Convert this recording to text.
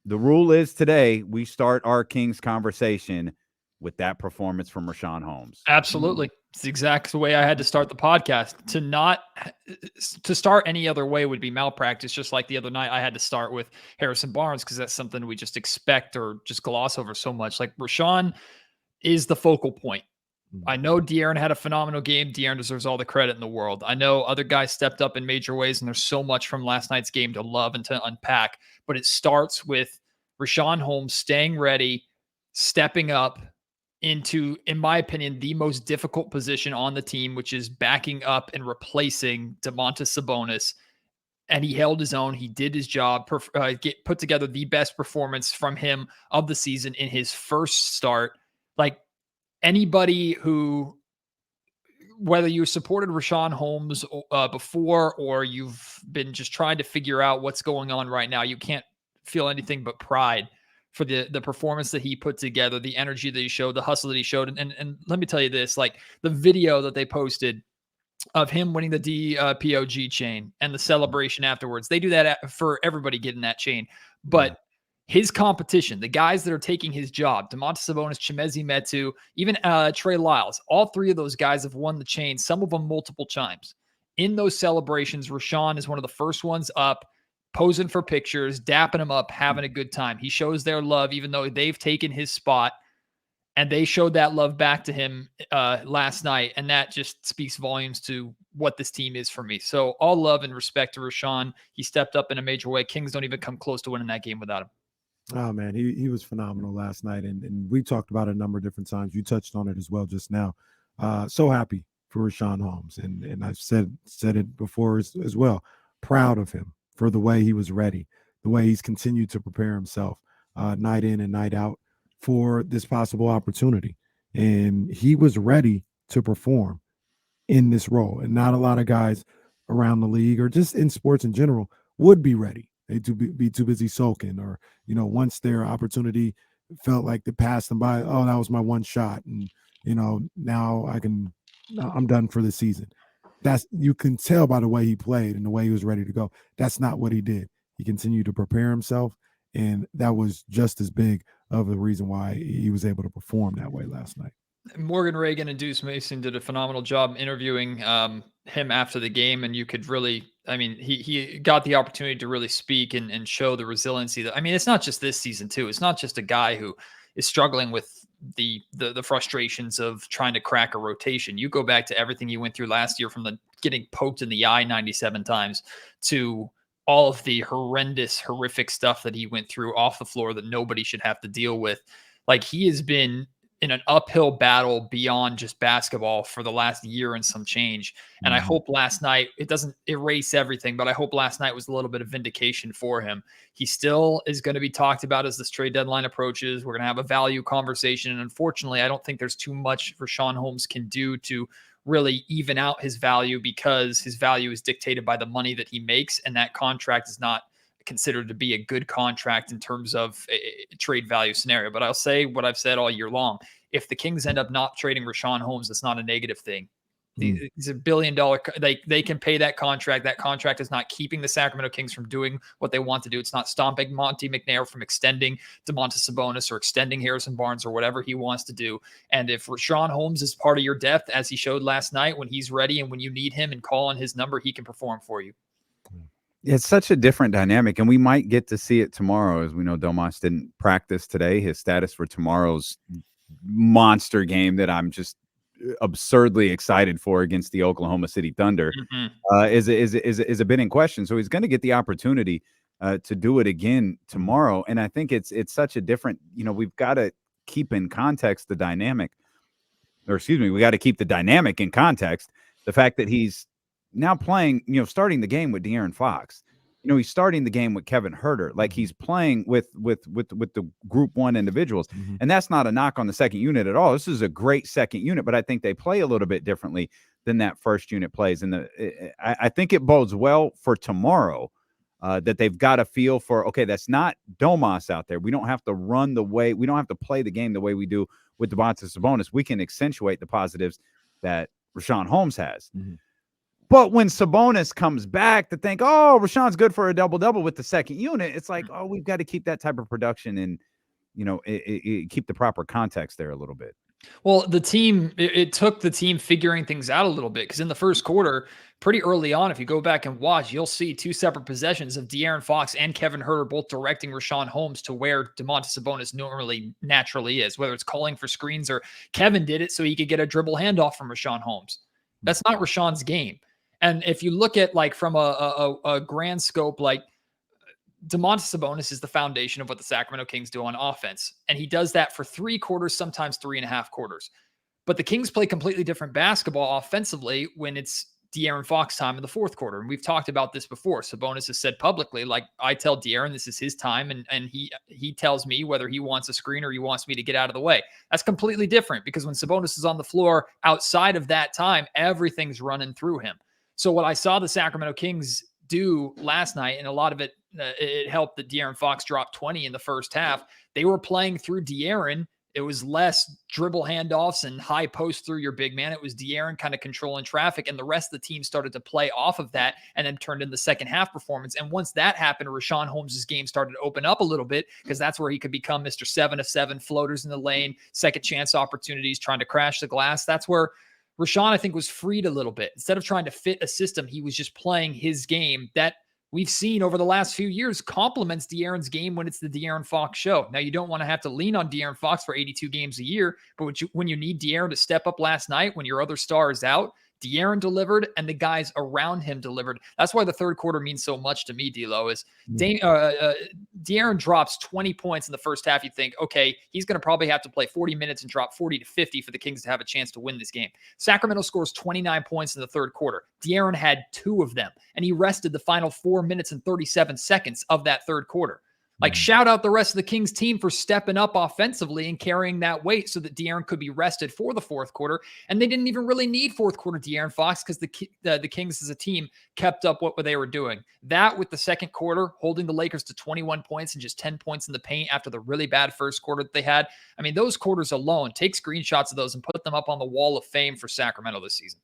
The rule is today we start our Kings conversation with that performance from Richaun Holmes. Absolutely. It's the exact way I had to start the podcast. To start any other way would be malpractice. Just like the other night, I had to start with Harrison Barnes because that's something we just expect or just gloss over so much. Like Richaun is the focal point. I know De'Aaron had a phenomenal game. De'Aaron deserves all the credit in the world. I know other guys stepped up in major ways, and there's so much from last night's game to love and to unpack. But it starts with Richaun Holmes staying ready, stepping up into, in my opinion, the most difficult position on the team, which is backing up and replacing Domantas Sabonis. And he held his own. He did his job, put together the best performance from him of the season in his first start. Like, anybody who, whether you supported Richaun Holmes before or you've been just trying to figure out what's going on right now, you can't feel anything but pride for the performance that he put together, the energy that he showed, the hustle that he showed. And let me tell you this, like the video that they posted of him winning the DPOG chain and the celebration afterwards, they do that for everybody getting that chain. But his competition, the guys that are taking his job, Domantas Sabonis, Chimezie Metu, even Trey Lyles, all three of those guys have won the chain, some of them multiple times. In those celebrations, Richaun is one of the first ones up, posing for pictures, dapping him up, having a good time. He shows their love, even though they've taken his spot, and they showed that love back to him last night, and that just speaks volumes to what this team is for me. So all love and respect to Richaun. He stepped up in a major way. Kings don't even come close to winning that game without him. Oh man, he was phenomenal last night, and we talked about it a number of different times. You touched on it as well just now. So happy for Richaun Holmes, and I've said it before as well. Proud of him for the way he was ready, the way he's continued to prepare himself night in and night out for this possible opportunity, and he was ready to perform in this role. And not a lot of guys around the league or just in sports in general would be ready. They'd be too busy sulking, or once their opportunity felt like they passed them by, oh, that was my one shot, and now I'm done for the season. You can tell by the way he played and the way he was ready to go. That's not what he did. He continued to prepare himself, and that was just as big of a reason why he was able to perform that way last night. Morgan Reagan and Deuce Mason did a phenomenal job interviewing him after the game, and you could really, he got the opportunity to really speak and show the resiliency that, it's not just this season too. It's not just a guy who is struggling with the frustrations of trying to crack a rotation. You go back to everything he went through last year, from the getting poked in the eye 97 times to all of the horrific stuff that he went through off the floor that nobody should have to deal with. Like, he has been in an uphill battle beyond just basketball for the last year and some change. And I hope last night, it doesn't erase everything, but I hope last night was a little bit of vindication for him. He still is going to be talked about as this trade deadline approaches. We're going to have a value conversation. And unfortunately, I don't think there's too much Richaun Holmes can do to really even out his value, because his value is dictated by the money that he makes. And that contract is not considered to be a good contract in terms of a trade value scenario. But I'll say what I've said all year long. If the Kings end up not trading Richaun Holmes, it's not a negative thing. He's $1 billion. They can pay that contract. That contract is not keeping the Sacramento Kings from doing what they want to do. It's not stopping Monte McNair from extending Domantas Sabonis or extending Harrison Barnes or whatever he wants to do. And if Richaun Holmes is part of your depth, as he showed last night, when he's ready and when you need him and call on his number, he can perform for you. It's such a different dynamic, and we might get to see it tomorrow. As we know, Domas didn't practice today. His status for tomorrow's monster game that I'm just absurdly excited for against the Oklahoma City Thunder is a bit in question. So he's going to get the opportunity to do it again tomorrow. And I think it's such a different, we've got to keep in context the dynamic, we got to keep the dynamic in context. The fact that he's now playing, starting the game with De'Aaron Fox. He's starting the game with Kevin Huerter. Like, he's playing with the group one individuals. And that's not a knock on the second unit at all. This is a great second unit, but I think they play a little bit differently than that first unit plays. And I think it bodes well for tomorrow that they've got a feel for, okay, that's not Domas out there. We don't have to we don't have to play the game the way we do with Domantas Sabonis. We can accentuate the positives that Richaun Holmes has. But when Sabonis comes back to think, oh, Richaun's good for a double-double with the second unit, it's like, oh, we've got to keep that type of production and, keep the proper context there a little bit. Well, the team, it took the team figuring things out a little bit because in the first quarter, pretty early on, if you go back and watch, you'll see two separate possessions of De'Aaron Fox and Kevin Huerter both directing Richaun Holmes to where Domantas Sabonis naturally is, whether it's calling for screens or Kevin did it so he could get a dribble handoff from Richaun Holmes. That's not Richaun's game. And if you look at like from a grand scope, like Domantas Sabonis is the foundation of what the Sacramento Kings do on offense. And he does that for 3 quarters, sometimes 3.5 quarters. But the Kings play completely different basketball offensively when it's De'Aaron Fox time in the fourth quarter. And we've talked about this before. Sabonis has said publicly, like, I tell De'Aaron this is his time, and he tells me whether he wants a screen or he wants me to get out of the way. That's completely different because when Sabonis is on the floor outside of that time, everything's running through him. So what I saw the Sacramento Kings do last night, and a lot of it, it helped that De'Aaron Fox dropped 20 in the first half. They were playing through De'Aaron. It was less dribble handoffs and high post through your big man. It was De'Aaron kind of controlling traffic, and the rest of the team started to play off of that and then turned in the second half performance. And once that happened, Richaun Holmes' game started to open up a little bit because that's where he could become Mr. 7 of 7, floaters in the lane, second chance opportunities, trying to crash the glass. That's where Richaun, I think, was freed a little bit. Instead of trying to fit a system, he was just playing his game that we've seen over the last few years complements De'Aaron's game when it's the De'Aaron Fox show. Now, you don't want to have to lean on De'Aaron Fox for 82 games a year, but when you need De'Aaron to step up last night, when your other star is out, De'Aaron delivered and the guys around him delivered. That's why the third quarter means so much to me, D'Lo, is De'Aaron drops 20 points in the first half. You think, okay, he's going to probably have to play 40 minutes and drop 40 to 50 for the Kings to have a chance to win this game. Sacramento scores 29 points in the third quarter. De'Aaron had 2 of them, and he rested the final 4 minutes and 37 seconds of that third quarter. Like, shout out the rest of the Kings team for stepping up offensively and carrying that weight so that De'Aaron could be rested for the fourth quarter. And they didn't even really need fourth quarter De'Aaron Fox because the Kings as a team kept up what they were doing. That with the second quarter, holding the Lakers to 21 points and just 10 points in the paint after the really bad first quarter that they had. I mean, those quarters alone, take screenshots of those and put them up on the wall of fame for Sacramento this season.